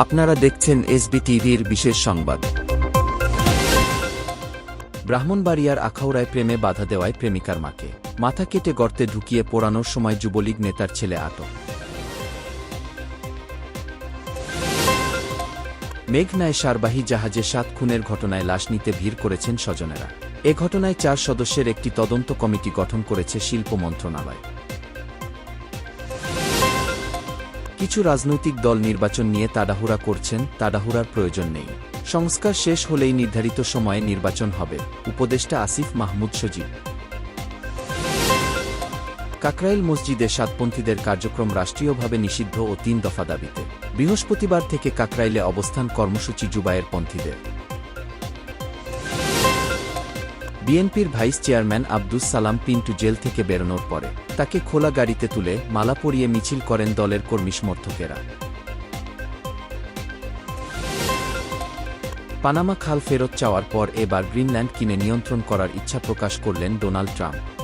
আপনারা দেখছেন এসবি টিভির বিশেষ সংবাদ। ব্রাহ্মণবাড়িয়ার আখাউড়ায় প্রেমে বাধা দেওয়ায় প্রেমিকার মাকে মাথা কেটে গর্তে ঢুকিয়ে পোড়ানোর সময় যুবলীগ নেতার ছেলে আটক। মেঘনায় সারবাহী জাহাজে ৭ খুনের ঘটনায় লাশ নিতে ভিড় করেছেন স্বজনেরা। এ ঘটনায় ৪ সদস্যের একটি তদন্ত কমিটি গঠন করেছে শিল্প মন্ত্রণালয়। কিছু রাজনৈতিক দল নির্বাচন নিয়ে তাড়াহুড়া করছেন, তাড়াহুড়ার প্রয়োজন নেই। সংস্কার শেষ হলেই নির্ধারিত সময়ে নির্বাচন হবে, উপদেষ্টা আসিফ মাহমুদ সজীব। কাকরাইল মসজিদে সাতপন্থীদের কার্যক্রম রাষ্ট্রীয়ভাবে নিষিদ্ধ ও ৩ দফা দাবিতে বৃহস্পতিবার থেকে কাকরাইলে অবস্থান কর্মসূচি জুবায়ের পন্থীদের। বিএনপির vice chairman Abdus Salam Pintu jail থেকে বেরোনোর পরে তাকে খোলা গাড়িতে তুলে মালা পরিয়ে মিছিল করেন দলের কর্মী সমর্থকেরা। পানামা খাল ফেরত চাওয়ার পর এবার গ্রিনল্যান্ড কিনে নিয়ন্ত্রণ করার ইচ্ছা প্রকাশ করলেন ডোনাল্ড ট্রাম্প।